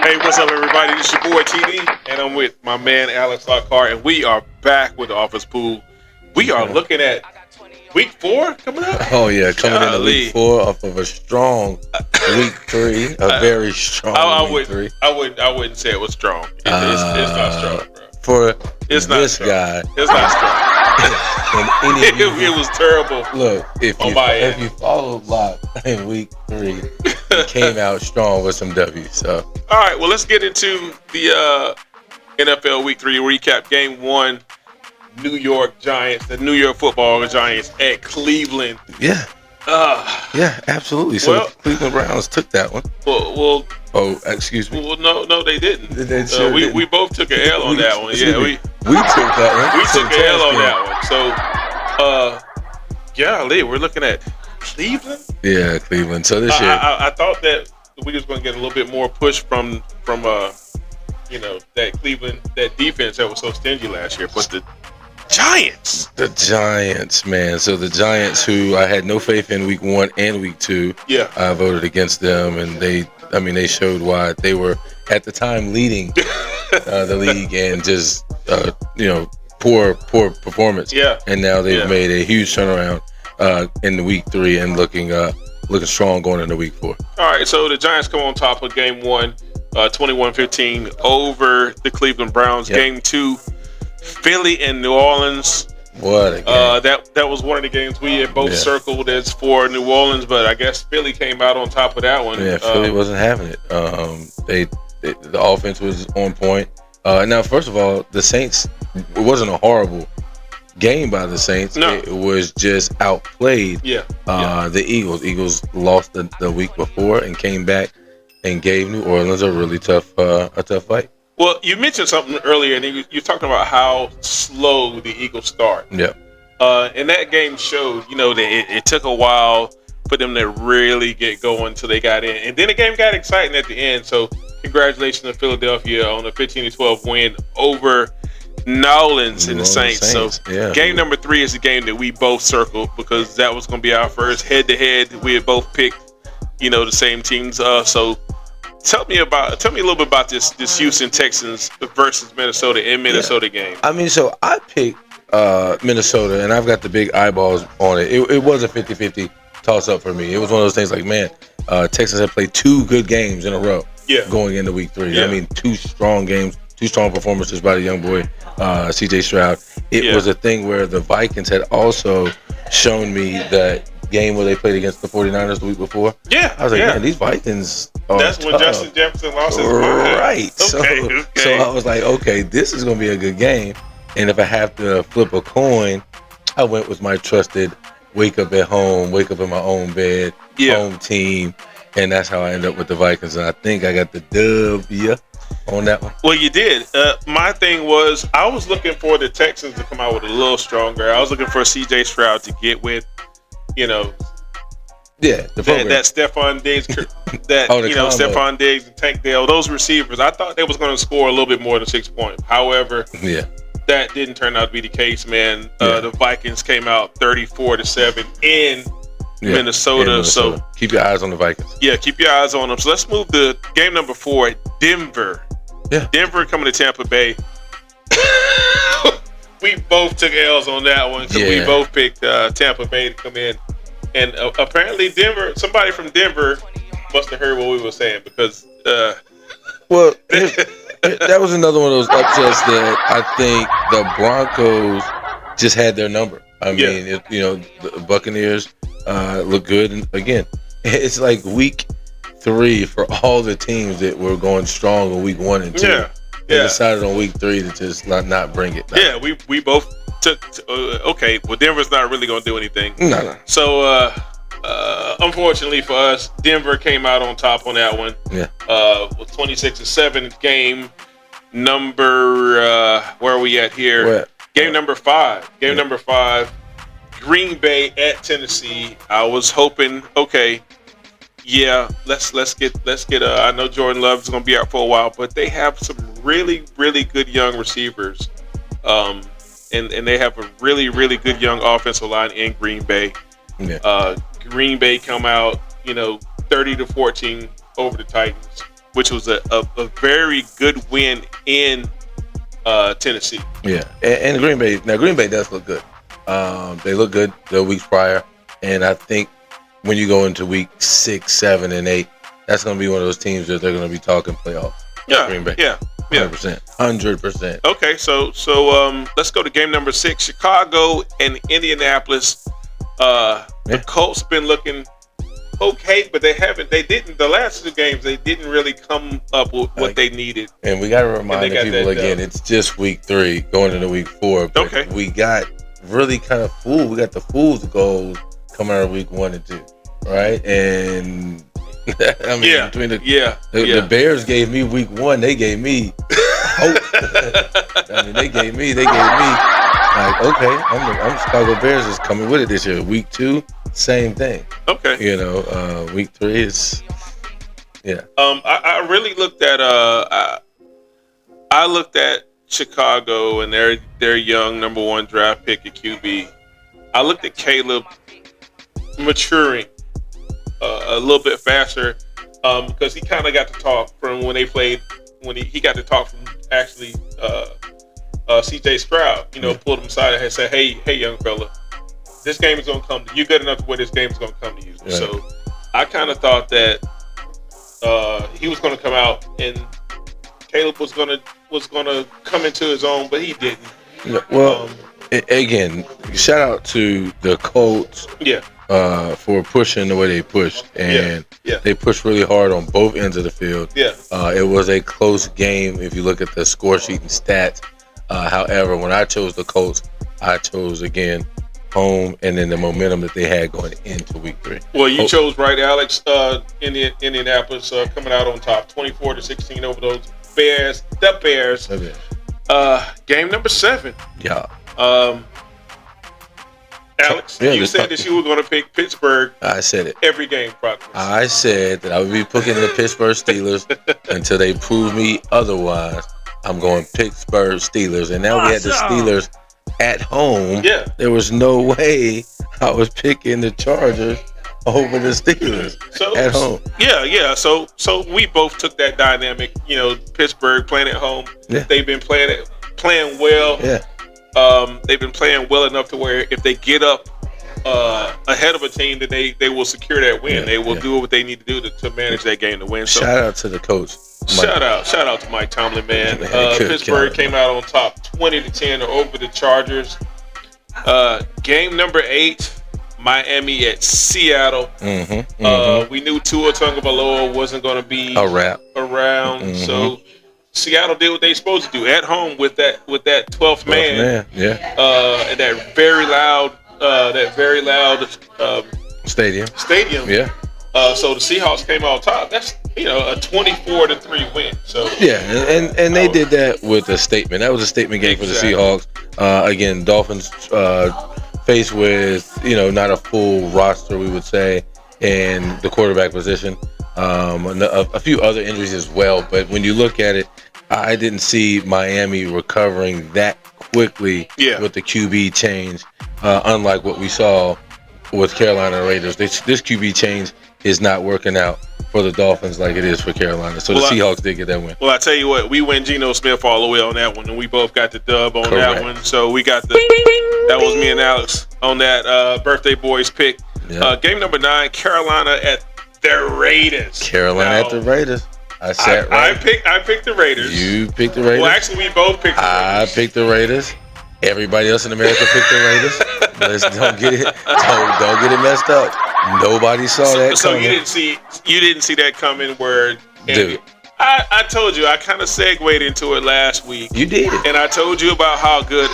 Hey, what's up, everybody? This is your boy TD, and I'm with my man Alex Lockhart, and we are back with the Office Pool. We are looking at Week 4 coming up. Oh yeah, coming into Week 4 off of a strong Week 3, a very strong Week 3. I wouldn't say it was strong. It's not strong, bro. For it's this guy, it's not strong. It was terrible. Look, if you followed Lock in Week 3, he came out strong with some W's. So, all right, well, let's get into the NFL Week 3 recap. Game 1, New York Giants, the New York Football Giants at Cleveland. Yeah. Yeah, absolutely. So the Cleveland Browns took that one. Well. Oh, excuse me. Well, no, they didn't. We both took an L on that one. Yeah, we took that one. We took an L on that one. So, golly, we're looking at Cleveland. Yeah, Cleveland. So this year, I thought that we was going to get a little bit more push from that Cleveland, that defense that was so stingy last year, but the Giants, man. So the Giants, who I had no faith in Week 1 and Week 2, I voted against them, and they showed why. They were at the time leading the league and just poor performance. Yeah, and now they've made a huge turnaround in the Week 3 and looking strong going into Week 4. All right, so the Giants come on top of Game 1, 21-15 over the Cleveland Browns. Yep. Game 2. Philly and New Orleans. What a game. That was one of the games we had both circled as for New Orleans, but I guess Philly came out on top of that one. Yeah, Philly wasn't having it. The offense was on point. Now, first of all, the Saints, it wasn't a horrible game by the Saints. No. It was just outplayed. The Eagles lost the week before and came back and gave New Orleans a really tough fight. Well, you mentioned something earlier, and you're talking about how slow the Eagles start. Yeah. And that game showed, that it took a while for them to really get going until they got in. And then the game got exciting at the end. So congratulations to Philadelphia on a 15-12 win over New Orleans and the Saints. So game number 3 is the game that we both circled because that was going to be our first head-to-head. We had both picked, the same teams. So Tell me a little bit about this Houston Texans versus Minnesota in Minnesota game. I mean, so I picked Minnesota, and I've got the big eyeballs on it. It was a 50-50 toss-up for me. It was one of those things like, man, Texans have played 2 good games in a row going into Week 3. Yeah. I mean, 2 strong games, 2 strong performances by the young boy, C.J. Stroud. It was a thing where the Vikings had also shown me that game where they played against the 49ers the week before. Yeah. I was like, man, these Vikings are That's tough. When Justin Jefferson lost his mind. Right. So I was like, okay, this is going to be a good game. And if I have to flip a coin, I went with my trusted wake up at home, wake up in my own bed, home team. And that's how I ended up with the Vikings. And I think I got the W on that one. Well, you did. My thing was I was looking for the Texans to come out with a little stronger. I was looking for C.J. Stroud to get with, that Stephon Diggs, Stephon Diggs and Tank Dell, those receivers. I thought they was going to score a little bit more than 6 points. However, that didn't turn out to be the case, man. The Vikings came out 34-7 in Minnesota. So keep your eyes on the Vikings. Yeah, keep your eyes on them. So let's move to game number 4, Denver. Yeah, Denver coming to Tampa Bay. We both took L's on that one because we both picked Tampa Bay to come in. And apparently somebody from Denver must have heard what we were saying because... that was another one of those upsets that I think the Broncos just had their number. I mean, the Buccaneers look good. And again, it's like Week 3 for all the teams that were going strong in Week 1 and 2. They decided on Week 3 to just not bring it. Yeah, we both took. Denver's not really going to do anything. No. So, unfortunately for us, Denver came out on top on that one. Yeah. With 26-7 game number. Where are we at here? Game number 5. Number 5. Green Bay at Tennessee. I was hoping. Let's get. I know Jordan Love is going to be out for a while, but they have some really, really good young receivers, and they have a really, really good young offensive line in Green Bay. Green Bay come out, 30-14 over the Titans which was a very good win in Tennessee. Yeah, and Green Bay. Now Green Bay does look good. They look good the weeks prior, and I think when you go into week 6, 7, and 8, that's going to be one of those teams that they're going to be talking playoffs. Yeah, Green Bay. Yeah. 100%. Okay, so let's go to game number 6. Chicago and Indianapolis. The Colts been looking okay, but the last 2 games they didn't really come up with what they needed. And we got to remind people again, it's just week 3 going into week 4. But okay. We got really kind of fooled. We got the fool's goals coming out of week 1 and 2, right? And I mean, between the Bears gave me week 1, they gave me hope. I mean, they gave me like, okay, I'm Chicago Bears is coming with it this year. Week 2, same thing. Okay. You know, week 3 is I really looked at I looked at Chicago and their young number 1 draft pick at QB. I looked at Caleb maturing a little bit faster because he kind of got to talk from when they played when he got to talk from actually CJ Stroud. You know, pulled him aside and said, "Hey, young fella, this game is gonna come to you. You're good enough to where this game is gonna come to you." Right. So I kind of thought that he was gonna come out and Caleb was gonna come into his own, but he didn't. Yeah, well, again, shout out to the Colts. Yeah. For pushing the way they pushed, and they pushed really hard on both ends of the field. Yeah. It was a close game if you look at the score sheet and stats. However, when I chose the Colts, I chose again home and then the momentum that they had going into week 3. Well, you chose right, Alex. Indianapolis coming out on top, 24-16 over those Bears. The Bears. Game number 7. Yeah. Alex, you said that you were going to pick Pittsburgh. I said it. Every game, practice. I said that I would be picking the Pittsburgh Steelers until they prove me otherwise. I'm going Pittsburgh Steelers. And now we had the Steelers at home. Yeah. There was no way I was picking the Chargers over the Steelers at home. Yeah. So we both took that dynamic. You know, Pittsburgh playing at home. Yeah. They've been playing well. Yeah. They've been playing well enough to where if they get up ahead of a team, then they will secure that win. They will do what they need to do to manage that game to win. So, shout out to the coach. Shout out to Mike Tomlin, man. Pittsburgh came out on top 20-10 over the Chargers. Game number 8, Miami at Seattle. We knew Tua Tagovailoa wasn't going to be around. So Seattle did what they supposed to do at home with that 12th man. And that very loud stadium. Yeah. So the Seahawks came out top. That's a 24-3 win. So and they did that with a statement. That was a statement game for the Seahawks. Again, Dolphins faced with not a full roster, we would say, in the quarterback position. A few other injuries as well, but when you look at it, I didn't see Miami recovering that quickly with the QB change, unlike what we saw with Carolina Raiders. This QB change is not working out for the Dolphins like it is for Carolina. So the Seahawks did get that win. Well, I tell you what, we went Geno Smith all the way on that one, and we both got the dub on that one. So we got that was me and Alex on that birthday boys pick. Game number 9, Carolina at the Raiders. At the Raiders. I sat right. I picked the Raiders. You picked the Raiders. Well, actually, we both picked the Raiders. I picked the Raiders. Everybody else in America picked the Raiders. Let's don't get it messed up. Nobody saw that coming. So you didn't see that coming. Where I told you, I kind of segued into it last week. You did, and I told you about how good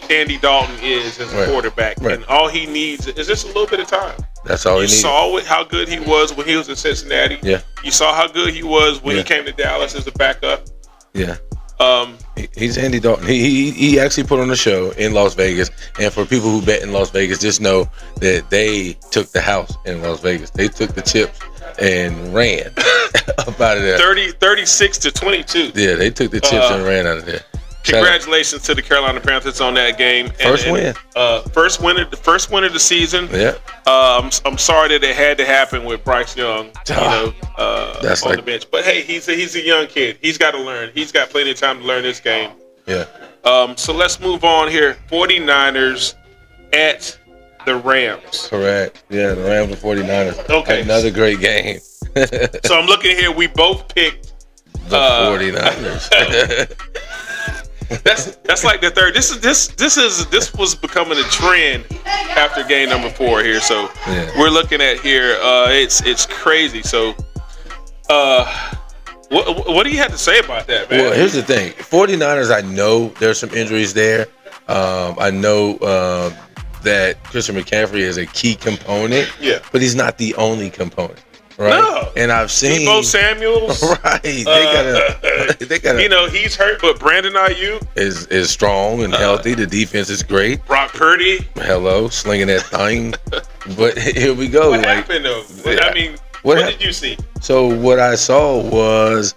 Andy Dalton is as a quarterback, and all he needs is just a little bit of time. That's all he needs. You saw how good he was when he was in Cincinnati. Yeah. You saw how good he was when he came to Dallas as a backup. Yeah. He's Andy Dalton. He actually put on a show in Las Vegas, and for people who bet in Las Vegas, just know that they took the house in Las Vegas. They took the chips and ran up out of there. 36-22. Yeah, they took the chips and ran out of there. Congratulations to the Carolina Panthers on that game. First win. First win of the season. Yeah. I'm sorry that it had to happen with Bryce Young, that's on the bench. But hey, he's a young kid. He's got to learn. He's got plenty of time to learn this game. Yeah. So let's move on here. 49ers at the Rams. Correct. Yeah, the Rams and 49ers. Okay. Another great game. So I'm looking here. We both picked the 49ers. That's like the third. This was becoming a trend after game number 4 here. So we're looking at here. It's crazy. So what do you have to say about that, man? Well, here's the thing. 49ers, I know there's some injuries there. I know that Christian McCaffrey is a key component. Yeah. But he's not the only component. Right. No. And I've seen Debo Samuels. Right. They gotta he's hurt, but Brandon Ayuk is strong and healthy. The defense is great. Brock Purdy. Hello, slinging that thing. But here we go. What happened though? I mean, what did you see? So what I saw was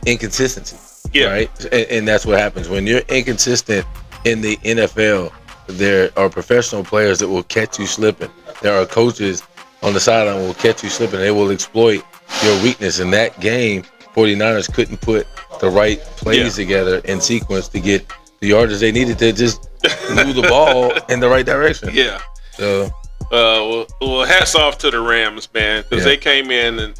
inconsistency. Yeah. Right. And that's what happens when you're inconsistent in the NFL. There are professional players that will catch you slipping. There are coaches on the sideline will catch you slipping. They will exploit your weakness. In that game, 49ers couldn't put the right plays together in sequence to get the yardage they needed to just move the ball in the right direction. Yeah. So, well, hats off to the Rams, man, because they came in and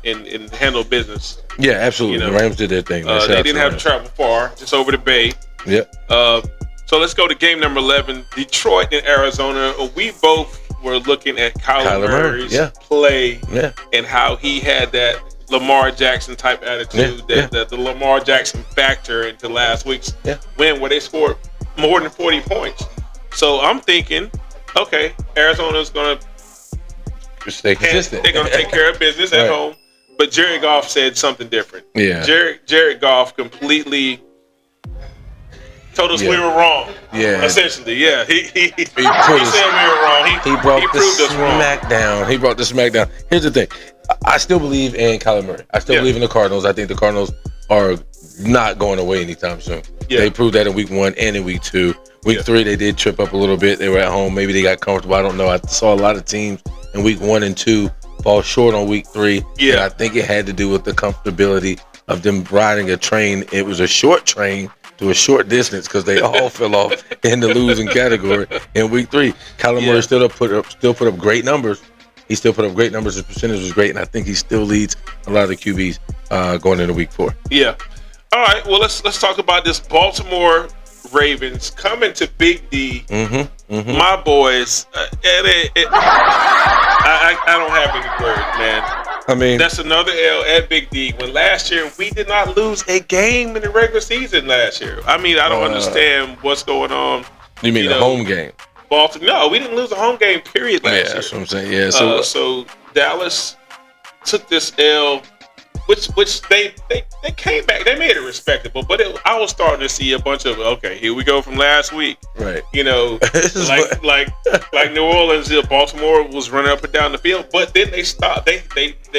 and handled business. Yeah, absolutely. The Rams did their thing. They didn't have to travel far, just over the bay. Yep. So let's go to game number 11, Detroit and Arizona. We both were looking at Kyler Murray's play and how he had that Lamar Jackson type attitude, the Lamar Jackson factor into last week's win where they scored more than 40 points. So I'm thinking, okay, Arizona's going to stay consistent. They're going to take care of business at home. But Jared Goff said something different. Yeah. Jared Goff completely told us we were wrong. Yeah. Essentially, yeah. He said we were wrong. He proved us wrong. He brought the smackdown. Here's the thing. I still believe in Kyler Murray. I still believe in the Cardinals. I think the Cardinals are not going away anytime soon. Yeah. They proved that in week 1 and in week 2. Week 3, they did trip up a little bit. They were at home. Maybe they got comfortable. I don't know. I saw a lot of teams in week 1 and 2 fall short on week 3. Yeah. And I think it had to do with the comfortability of them riding a train. It was a short train to a short distance because they all fell off in the losing category in week 3. Kyler Murray still put up great numbers. He still put up great numbers. His percentage was great, and I think he still leads a lot of the QBs going into week 4. Yeah. All right. Well, let's talk about this Baltimore Ravens coming to Big D. My boys. I don't have any words, man. I mean, that's another L at Big D. When last year we did not lose a game in the regular season last year. I mean, I don't understand what's going on. You mean the home game? Baltimore? No, we didn't lose a home game. Period. Last year. That's what I'm saying. Yeah. So Dallas took this L, which they came back. They made it respectable, but I was starting to see a bunch of here we go from last week. Right. like New Orleans, Baltimore was running up and down the field, but then they stopped. They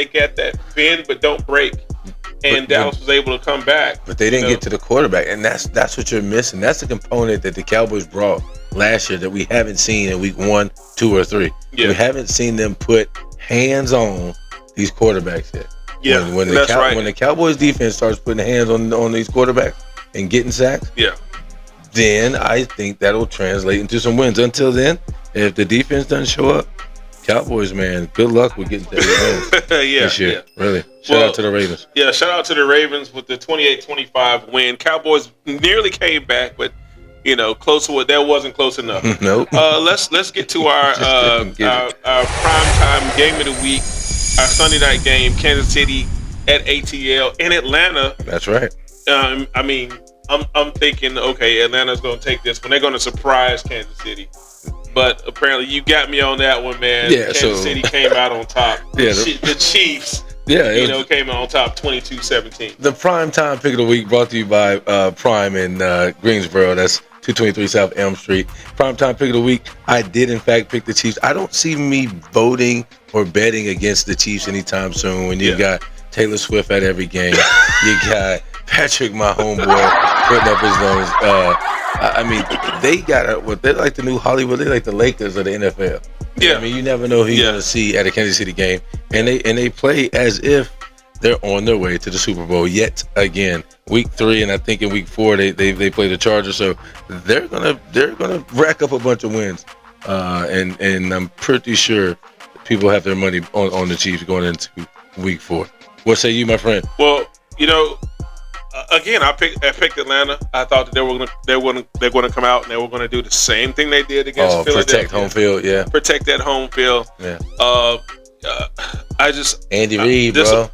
got that bend but don't break, and Dallas was able to come back. But they didn't get to the quarterback, and that's what you're missing. That's the component that the Cowboys brought last year that we haven't seen in week 1, 2, or 3. Yeah. We haven't seen them put hands on these quarterbacks yet. Yeah, when the Cowboys defense starts putting hands on these quarterbacks and getting sacks, then I think that'll translate into some wins. Until then, if the defense doesn't show up, Cowboys, man, good luck with getting those wins this year. Yeah. Really. Shout out to the Ravens. Yeah, shout out to the Ravens with the 28-25 win. Cowboys nearly came back, but close to it. That wasn't close enough. Nope. Let's get to our primetime game of the week. Our Sunday night game, Kansas City at ATL in Atlanta. That's right. I mean, I'm thinking, okay, Atlanta's going to take this one. They're going to surprise Kansas City. But apparently, you got me on that one, man. Yeah, Kansas City came out on top. The Chiefs, came out on top 22-17. The primetime pick of the week brought to you by Prime in Greensboro. That's 223 South Elm Street. Primetime pick of the week. I did, in fact, pick the Chiefs. I don't see me voting or betting against the Chiefs anytime soon when you got Taylor Swift at every game. You got Patrick, my homeboy, putting up his numbers. I mean, they're like the new Hollywood. They're like the Lakers of the NFL. Yeah. I mean, you never know who you're gonna see at a Kansas City game, and they play as if they're on their way to the Super Bowl yet again. Week 3, and I think in Week 4 they play the Chargers, so they're gonna rack up a bunch of wins, and I'm pretty sure people have their money on the Chiefs going into Week 4. What say you, my friend? Well, again, I picked Atlanta. I thought that they're going to come out and they were going to do the same thing they did against Philadelphia. Protect home field, yeah. Protect that home field. Yeah. Andy Reid, bro.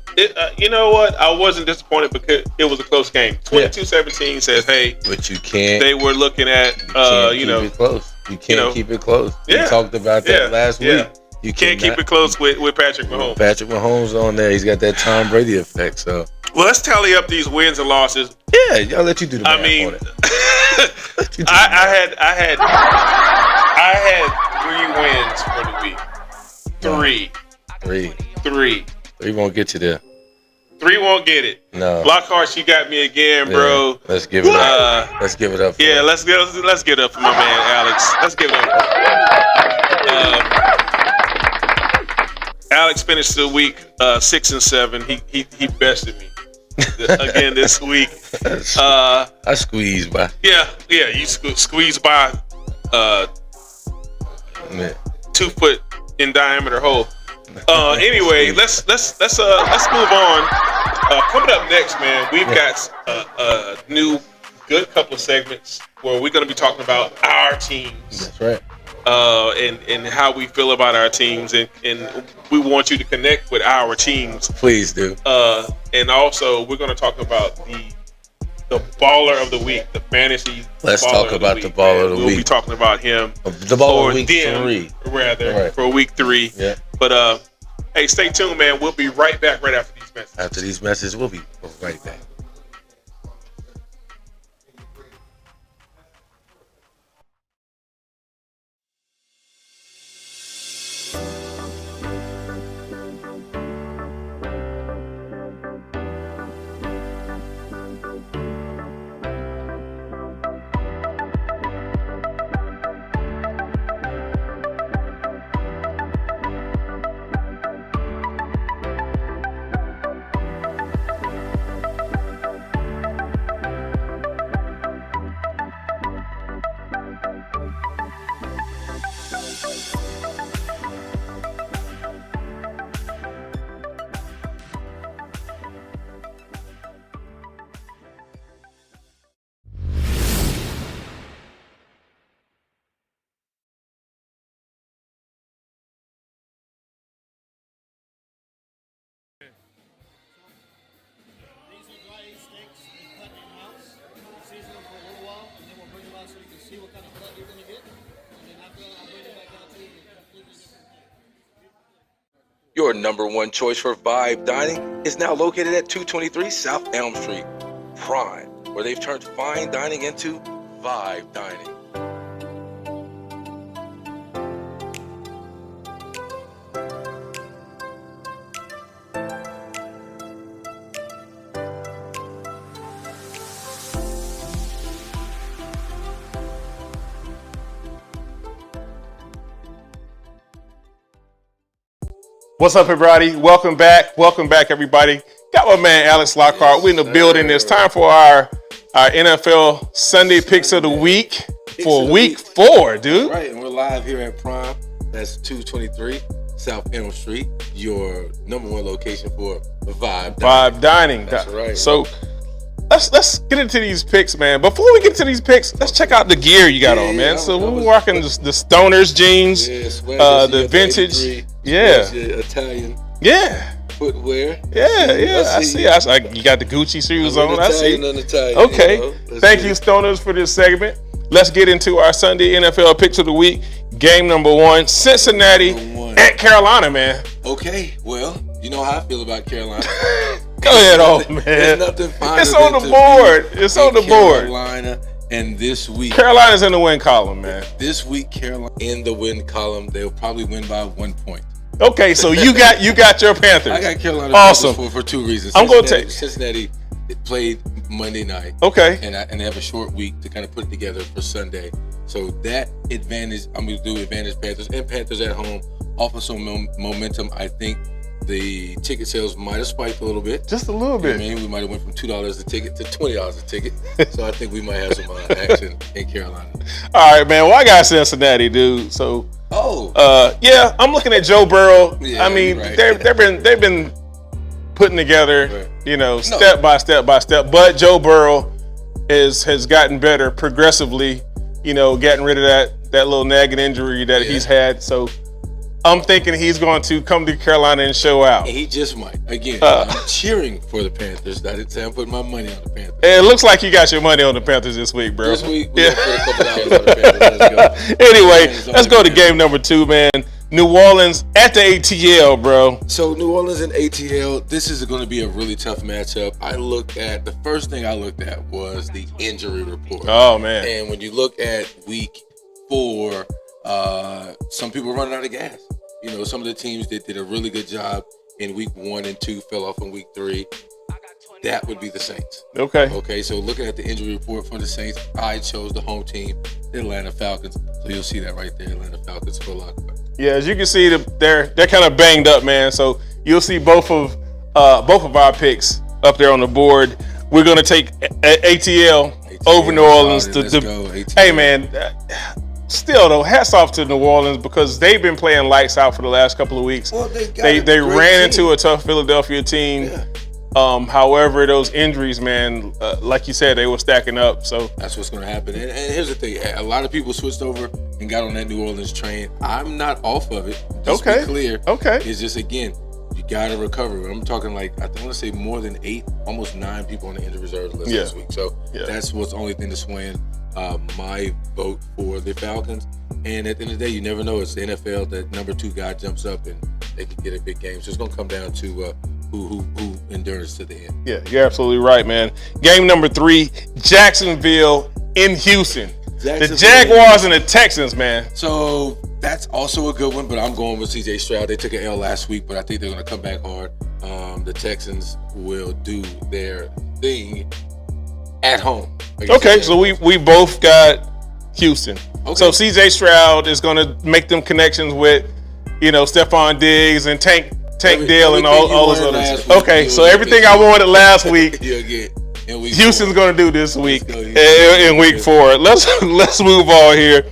You know what? I wasn't disappointed because it was a close game. 22-17 says, hey, but you can't. They were looking at, keep it close. You can't keep it close. Yeah. We talked about that last week. You can't keep it close with Patrick Mahomes. Patrick Mahomes on there. He's got that Tom Brady effect. So, well, let's tally up these wins and losses. Yeah, I'll let you do the math on it. I had 3 wins for the week. Three won't get you there. 3 won't get it. No. Lockhart, she got me again, bro. Let's give it up. Let's give it up. Let's get it up for my man Alex. Let's give it up. Alex finished the week 6-7. He bested me again this week. I squeezed by. Yeah, you squeezed by 2 foot in diameter hole. Anyway, let's move on. Coming up next, man, we've got a new good couple of segments where we're going to be talking about our teams. That's right. And how we feel about our teams, and we want you to connect with our teams. Please do. And also we're going to talk about the baller of the week, the fantasy. Let's talk about the baller of the week. We'll be talking about him. The baller of week 3, rather, for week 3. Yeah. But hey, stay tuned, man. We'll be right back right after these messages. After these messages, we'll be right back. Your number one choice for Vibe Dining is now located at 223 South Elm Street, Prime, where they've turned fine dining into Vibe Dining. What's up, everybody? Welcome back, everybody. Got my man Alex Lockhart. We're in the building. It's time for our NFL Sunday Picks of the Week for Week 4, dude. Right, and we're live here at Prime. That's 223 South Elm Street, your number one location for Vibe Dining. That's right. So let's get into these picks, man. Before we get to these picks, let's check out the gear you got on, man. So we're rocking the Stoners jeans, the vintage. Italian footwear. I see. You got the Gucci shoes on. I see. Okay. Thank you, Stoners, for this segment. Let's get into our Sunday NFL Picks of the Week. Game number 1, Cincinnati at Carolina, man. Okay, well, you know how I feel about Carolina. Go ahead, old man. There's nothing finer It's on the board. It's on the board. Carolina, and this week Carolina's in the win column, man. This week, Carolina in the win column. They'll probably win by 1 point. Okay, so you got your Panthers. I got Carolina awesome for 2 reasons. I'm going to take Cincinnati played Monday night. Okay. And they have a short week to kind of put it together for Sunday. So that advantage, I'm going to do advantage Panthers and Panthers at home. Off of some momentum, I think the ticket sales might have spiked a little bit. Just a little bit. I mean, we might have went from $2 a ticket to $20 a ticket. So I think we might have some action in Carolina. All right, man. Well, I got Cincinnati, dude. So, yeah, I'm looking at Joe Burrow. Yeah, I mean, right. they've been putting together, step by step by step. But Joe Burrow has gotten better progressively. Getting rid of that little nagging injury that he's had. So I'm thinking he's going to come to Carolina and show out. And he just might. Again, I'm cheering for the Panthers. I didn't say I'm putting my money on the Panthers. It looks like you got your money on the Panthers this week, bro. This week, we're going to put a couple dollars on the Panthers. Let's go. Anyway, let's go to game number 2, man. New Orleans at the ATL, bro. So New Orleans and ATL, this is going to be a really tough matchup. The first thing I looked at was the injury report. Oh, man. And when you look at week 4, some people are running out of gas. Some of the teams that did a really good job in week 1 and 2 fell off in week 3. That would be the Saints. Okay, so looking at the injury report for the Saints, I chose the home team, the Atlanta Falcons. So you'll see that right there, Atlanta Falcons for luck. Yeah, as you can see, they're kind of banged up, man. So you'll see both of our picks up there on the board. We're gonna take ATL over New Orleans. Let's go, ATL. Hey, man. Still though, hats off to New Orleans because they've been playing lights out for the last couple of weeks. Well, they ran into a tough Philadelphia team. Yeah. However, those injuries, man, like you said, they were stacking up. So that's what's going to happen. And here's the thing: a lot of people switched over and got on that New Orleans train. I'm not off of it. Just to be clear. Okay. It's just again, you got to recover. I'm talking like I want to say more than 8, almost 9 people on the injured reserve list this week. So that's what's the only thing to swing my vote for the Falcons. And at the end of the day, you never know. It's the NFL. That number 2 guy jumps up and they can get a big game. So it's going to come down to who endures to the end. Yeah, you're absolutely right, man. Game number 3, Jacksonville in Houston. The Jaguars and the Texans, man. So that's also a good one, but I'm going with C.J. Stroud. They took an L last week, but I think they're going to come back hard. The Texans will do their thing at home. Okay, so we both got Houston. Okay. So C.J. Stroud is going to make them connections with, Stephon Diggs and Tank Dale and all those others. Okay, so everything I wanted last week, Houston's going to do this week in week 4. Let's move on here.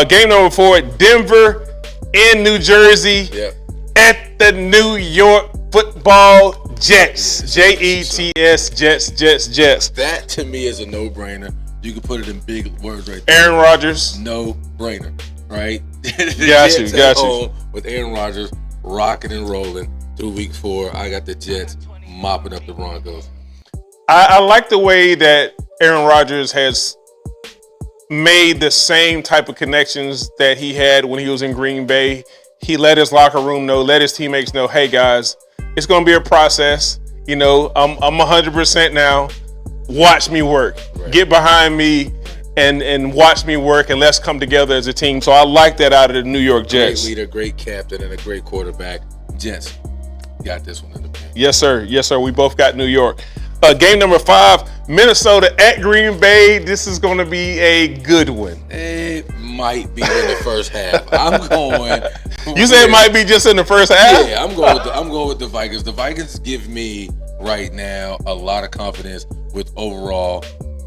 Game number 4, Denver in New Jersey at the New York Football Jets. Jets, Jets. That to me is a no-brainer. You can put it in big words right there. Aaron Rodgers. No-brainer, right? Got you. With Aaron Rodgers rocking and rolling through week 4, I got the Jets mopping up the Broncos. I like the way that Aaron Rodgers has made the same type of connections that he had when he was in Green Bay. He let his locker room know, let his teammates know, hey guys, it's going to be a process. I'm 100% now. Watch me work. Right. Get behind me and watch me work, and let's come together as a team. So I like that out of the New York Jets. Great leader, great captain, and a great quarterback. Jets got this one in the pen. Yes, sir. We both got New York. Game number 5, Minnesota at Green Bay. This is going to be a good one. It might be in the first half. I'm going. You said it might be just in the first half? Yeah, I'm going with the Vikings. The Vikings give me right now a lot of confidence with overall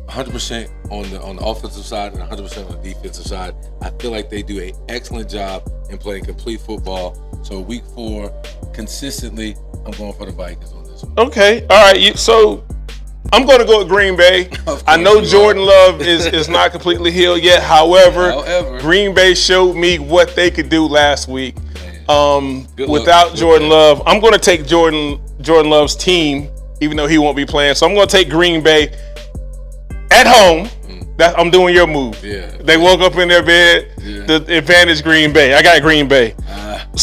100% on the offensive side and 100% on the defensive side. I feel like they do an excellent job in playing complete football. So week 4, consistently, I'm going for the Vikings on this one. Okay, all right. So I'm going to go with Green Bay. I know Jordan Love is not completely healed yet. However, Green Bay showed me what they could do last week. Without Jordan Love, I'm going to take Jordan Love's team, even though he won't be playing. So I'm going to take Green Bay at home. I'm doing your move. Yeah. They woke up in their bed. Yeah. The advantage Green Bay. I got Green Bay. We'll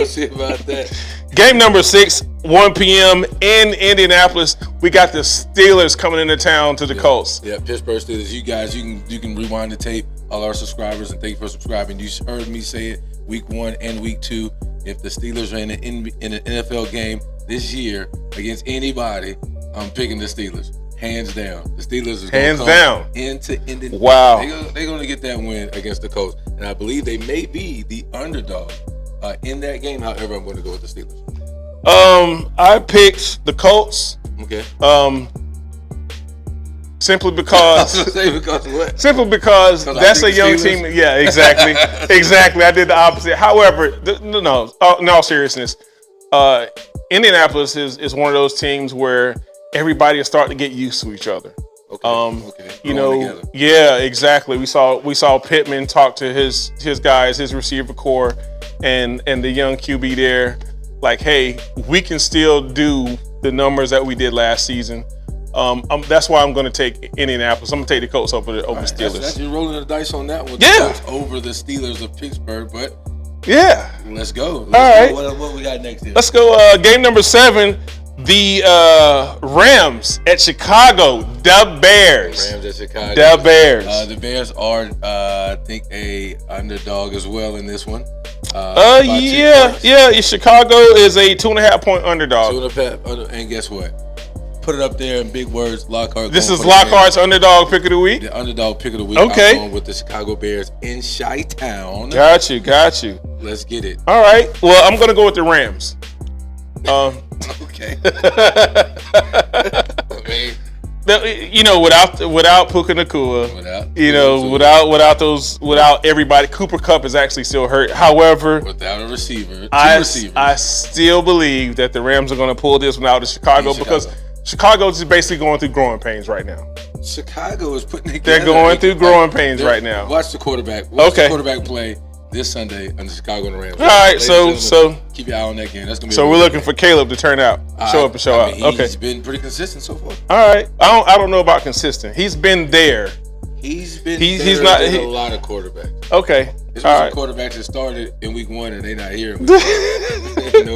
see about that. Game number 6, 1 p.m. in Indianapolis. We got the Steelers coming into town to the Colts. Yeah, Pittsburgh Steelers. You guys, you can rewind the tape. All our subscribers, and thank you for subscribing. You heard me say it week 1 and week 2. If the Steelers are in an NFL game this year against anybody, I'm picking the Steelers. Hands down. The Steelers is hands down into Indianapolis. Wow. They're going to get that win against the Colts. And I believe they may be the underdog in that game. However, I'm going to go with the Steelers. I picked the Colts. Okay. Simply because what? Simply because that's a young team. Yeah, exactly. Exactly. I did the opposite. However, no, in all seriousness, Indianapolis is one of those teams where everybody is starting to get used to each other. Okay. You know, yeah, exactly. We saw Pittman talk to his guys, his receiver core, and the young QB there, like, hey, we can still do the numbers that we did last season. That's why I'm going to take Indianapolis. I'm going to take the Colts over the Steelers. That's you're rolling the dice on that one. Yeah. The Colts over the Steelers of Pittsburgh, but yeah. Let's go. All right. What we got next here? Let's go. Game number 7. The Rams at Chicago. The Bears. Rams at Chicago. The Bears. The Bears are, I think, a underdog as well in this one. Yeah. Chicago is a 2.5 point underdog. 2.5, and guess what? Put it up there in big words. Lockhart. This is Lockhart's underdog pick of the week. The underdog pick of the week. Okay. I'm going with the Chicago Bears in Chi-Town. Got you. Let's get it. All right. Well, I'm going to go with the Rams. Okay. You know, without Puka Nacua, without everybody, Cooper Kupp is actually still hurt. However, without a receiver, I still believe that the Rams are going to pull this one out of Chicago because Chicago is basically going through growing pains right now. Chicago is putting together. They're going through growing pains right now. Watch the quarterback. Watch the quarterback play this Sunday on the Chicago Rams. All right, so keep your eye on that game. That's gonna be. So we're looking for Caleb to turn out, show up and show out. Okay, he's been pretty consistent so far. All right, I don't know about consistent. He's been there. He's not a lot of quarterbacks. Okay. There's some quarterbacks that started in week 1 and they're not here.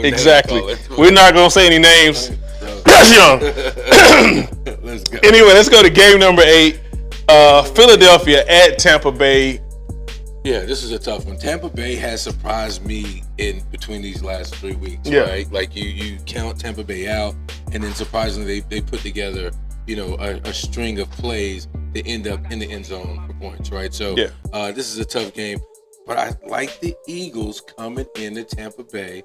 Exactly. We're not gonna say any names. That's young. Let's go. Anyway, let's go to game number 8. Philadelphia at Tampa Bay. Yeah, this is a tough one. Tampa Bay has surprised me in between these last 3 weeks. Yeah. Right? Like you count Tampa Bay out, and then surprisingly they put together, a string of plays that end up in the end zone for points. Right. So this is a tough game. But I like the Eagles coming into Tampa Bay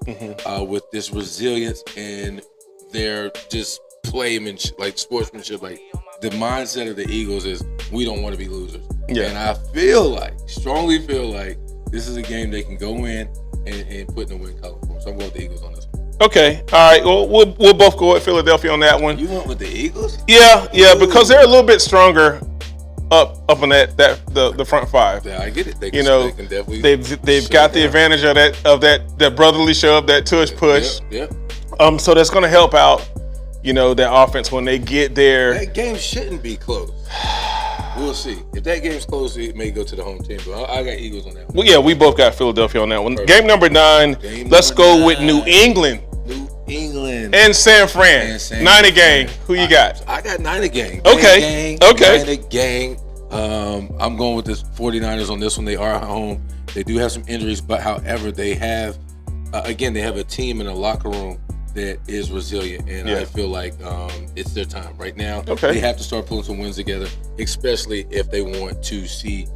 with this resilience and their just sportsmanship. Like the mindset of the Eagles is we don't want to be losers. Yeah. And I strongly feel like this is a game they can go in and put in the win column for them. So I'm going with the Eagles on this one. Okay. All right. Well, we'll both go with Philadelphia on that one. You went with the Eagles? Yeah, because they're a little bit stronger up on the front five. Yeah, I get it. They can definitely they've got the advantage of that brotherly shove, that tush push. Yeah. So that's going to help out, that offense when they get there. That game shouldn't be close. We'll see. If that game's close, it may go to the home team. But I got Eagles on that one. Well, yeah, we both got Philadelphia on that one. Perfect. Game number 9. Let's go with New England. And San Fran. 90 gang. Who you got? I got 90 gang. Okay. 90 gang. I'm going with the 49ers on this one. They are at home. They do have some injuries, but however, they have they have a team in a locker room that is resilient, and I feel like it's their time right now. Okay. They have to start pulling some wins together, especially if they want to see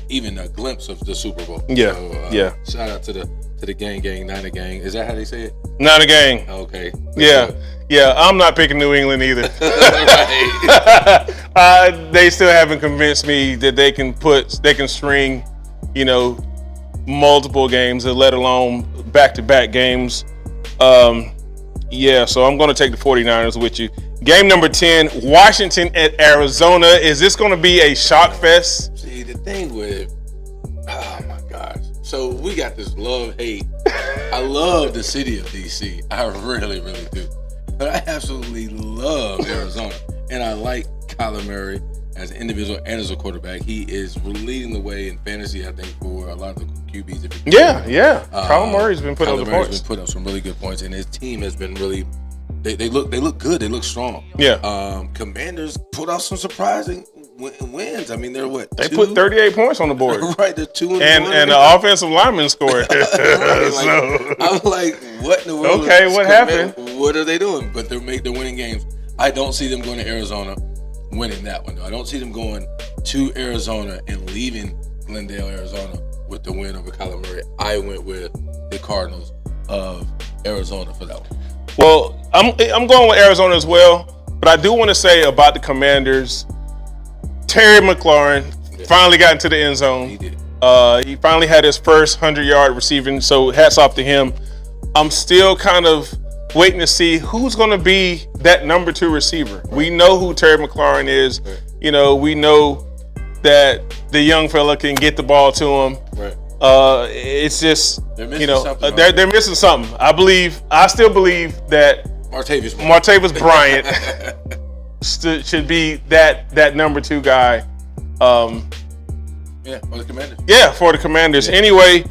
even a glimpse of the Super Bowl. Yeah. So, shout out to the gang, Niner gang. Is that how they say it? Niner gang. Okay. Yeah. I'm not picking New England either. They still haven't convinced me that they can string, multiple games, let alone back-to-back games. So I'm going to take the 49ers with you. Game number 10, Washington at Arizona. Is this going to be a shock fest? See, the thing with, oh my gosh. So we got this love-hate. I love the city of D.C. I really, really do. But I absolutely love Arizona. And I like Kyler Murray as an individual and as a quarterback. He is leading the way in fantasy, I think, for a lot of the QBs. Kyler Murray's been putting up the points. He's been putting up some really good points, and his team has been really. They look good. They look strong. Yeah. Commanders put out some surprising wins. I mean, they're what? They put 38 points on the board. Right, they're 2-1. And the offensive lineman scored. I'm like, what in the world? Okay, what happened? What are they doing? But they're winning games. I don't see them going to Arizona winning that one, though. I don't see them going to Arizona and leaving Glendale, Arizona with the win over Kyler Murray. I went with the Cardinals of Arizona for that one. Well, I'm going with Arizona as well, but I do want to say about the Commanders, Terry McLaurin finally got into the end zone. He did. He finally had his first 100-yard receiving, so hats off to him. I'm still kind of waiting to see who's going to be that number 2 receiver. Right. We know who Terry McLaurin is. Right. You know, we know that the young fella can get the ball to him. Right. It's just, they're missing something. I still believe that Martavis Bryant should be that number 2 guy. For the Commanders. Yeah, for the Commanders. Yeah. Anyway,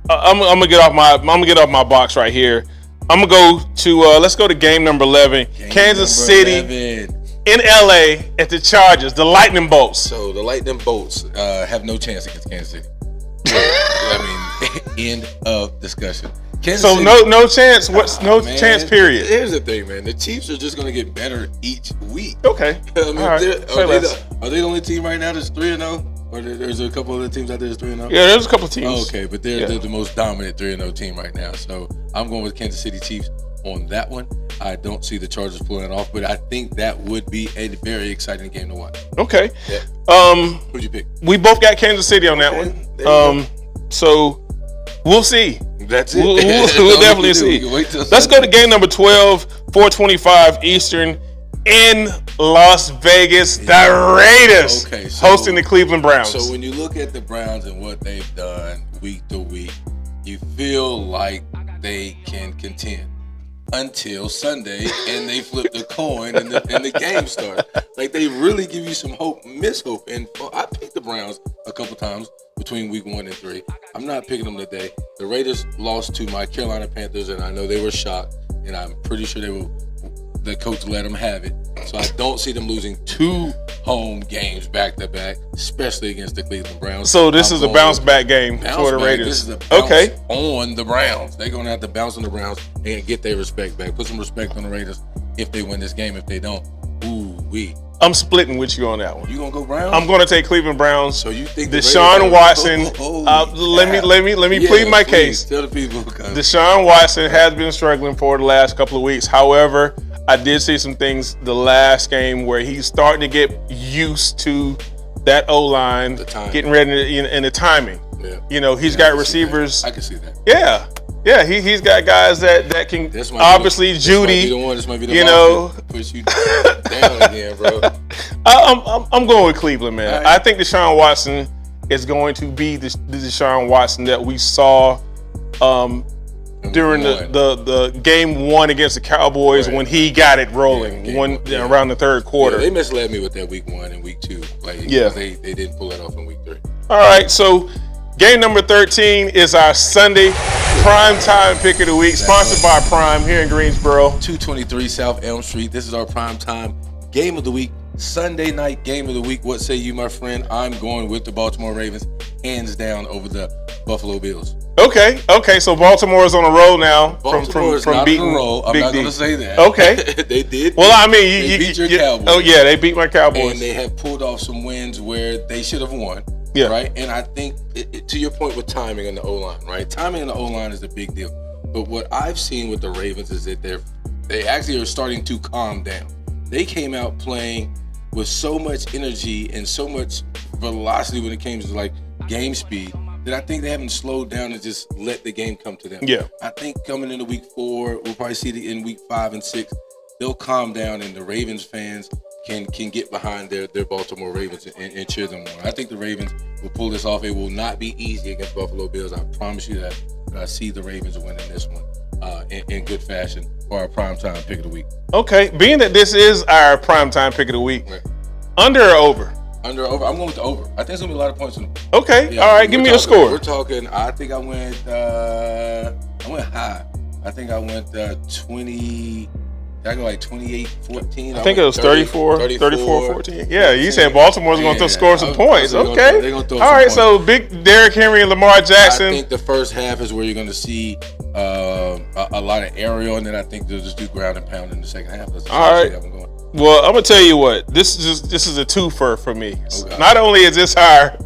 I'm gonna get off my box right here. I'm gonna go to let's go to game number 11. Kansas City 11. In LA at the Chargers, the Lightning Bolts. So the Lightning Bolts have no chance against Kansas City. I mean, end of discussion. Kansas City, no chance. What's chance? Period. Here's the thing, man. The Chiefs are just gonna get better each week. Okay. I mean, are they the only team right now that's 3-0? Or there's a couple other teams out there that's 3-0? Yeah, there's a couple teams. Oh, okay, but they're the most dominant 3-0 team right now. So I'm going with Kansas City Chiefs on that one. I don't see the Chargers pulling it off, but I think that would be a very exciting game to watch. Okay. Yeah. Who'd you pick? We both got Kansas City on that one. So we'll see. That's it. We'll definitely see. Let's go to game number 12, 4:25 Eastern. In Las Vegas, the Raiders hosting the Cleveland Browns. So when you look at the Browns and what they've done week to week, you feel like they can contend until Sunday and they flip the coin and the game starts. Like, they really give you some hope, miss hope. And I picked the Browns a couple times between week 1 and 3. I'm not picking them today. The Raiders lost to my Carolina Panthers, and I know they were shocked, and I'm pretty sure the coach let them have it. So I don't see them losing 2 home games back to back, especially against the Cleveland Browns. So this is a bounce back game for the Raiders. This is a bounce on the Browns. They're going to have to bounce on the Browns and get their respect back. Put some respect on the Raiders if they win this game. If they don't, ooh-wee. I'm splitting with you on that one. You gonna go Browns? I'm gonna take Cleveland Browns. So you think Deshaun Watson? Let me plead my case. Tell the people. Deshaun Watson has been struggling for the last couple of weeks. However, I did see some things the last game where he's starting to get used to that O-line, getting ready and the timing. Yeah. You know, he's got receivers. I can see that. Yeah. Yeah, he's got guys that can obviously Judy. This might be the one push you down again, bro. I'm going with Cleveland, man. Right. I think Deshaun Watson is going to be the Deshaun Watson that we saw during the game 1 against the Cowboys when he got it rolling around the third quarter. Yeah, they misled me with that week 1 and week 2. They didn't pull it off in week 3. All right, so game number 13 is our Sunday primetime pick of the week, sponsored by Prime here in Greensboro. 223 South Elm Street. This is our primetime game of the week, Sunday night game of the week. What say you, my friend? I'm going with the Baltimore Ravens, hands down, over the Buffalo Bills. Okay. So Baltimore is on a roll now from beating roll. I'm not going to say that. Okay. They did. Well, I mean, they beat your Cowboys. Oh yeah, they beat my Cowboys, and they have pulled off some wins where they should have won. Yeah. Right. And I think to your point with timing in the O-line, right? Timing in the O-line is a big deal. But what I've seen with the Ravens is that they actually are starting to calm down. They came out playing with so much energy and so much velocity when it came to like game speed that I think they haven't slowed down and just let the game come to them. Yeah. I think coming into week 4, we'll probably see it in week 5 and 6. They'll calm down and the Ravens fans can get behind their Baltimore Ravens and cheer them on. I think the Ravens will pull this off. It will not be easy against Buffalo Bills. I promise you that. But I see the Ravens winning this one in good fashion for our primetime pick of the week. Okay. Being that this is our primetime pick of the week, right. Under or over? Under or over? I'm going with the over. I think there's going to be a lot of points in it. Okay. Yeah, all right. Give me a score. We're talking, I think I went high. I think I went 20... I go like 28-14. I think it was 34-14. Yeah, you said Baltimore's going to score some points. Okay. They're gonna throw all right, points. So big Derrick Henry and Lamar Jackson. I think the first half is where you're going to see a lot of aerial, and then I think they'll just do ground and pound in the second half. All right. Well, I'm gonna tell you what. This is a twofer for me. Okay. Not only is this our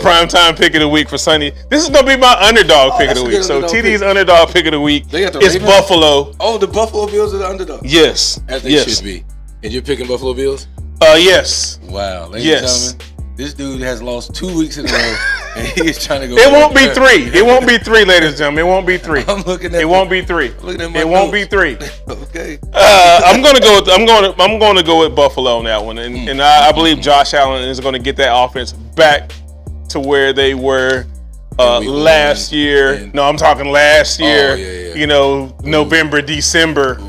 primetime pick of the week for Sunday, this is gonna be my underdog pick of the week. So TD's underdog pick of the week is Buffalo. Oh, the Buffalo Bills are the underdog. Yes, as they should be. And you're picking Buffalo Bills? Yes. Wow, ladies and gentlemen, this dude has lost 2 weeks in a row, and he is trying to go. It won't be 3. It won't be 3, ladies and gentlemen. It won't be 3. I'm looking at. It won't be 3. It won't be 3. Okay. I'm gonna go with Buffalo on that one, and I believe Josh Allen is gonna get that offense back to where they were last year. No, I'm talking last year. Yeah. You know, November, December.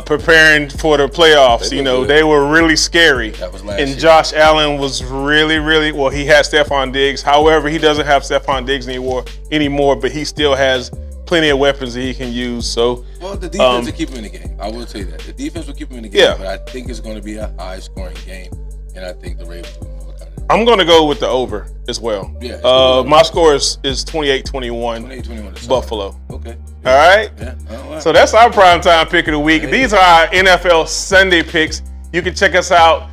Preparing for the playoffs, they were really scary. That was last and year. Josh Allen was really, really well. He had Stephon Diggs. However, he doesn't have Stephon Diggs anymore, but he still has plenty of weapons that he can use. So, well, the defense will keep him in the game. I will say that the defense will keep him in the game. Yeah. But I think it's going to be a high-scoring game, and I think the Ravens will know what kind of. I'm going to go with the over as well. Yeah. My score is 28-21. 28-21. Buffalo. Okay. All right. Yeah. All right. So that's our primetime pick of the week. These are our NFL Sunday picks. You can check us out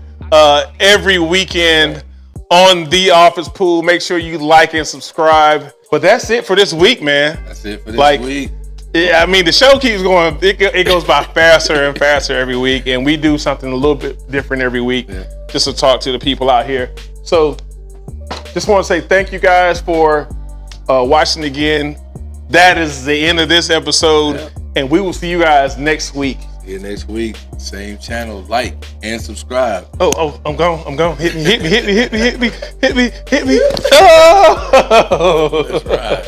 every weekend on The Office Pool. Make sure you like and subscribe. But that's it for this week, man. That's it for this week. Yeah, I mean, the show keeps going. It goes by faster and faster every week, and we do something a little bit different every week just to talk to the people out here. So just want to say thank you guys for watching again. That is the end of this episode, and we will see you guys next week. See you next week. Same channel, like and subscribe. Oh, I'm gone. Hit me. Oh! That's right.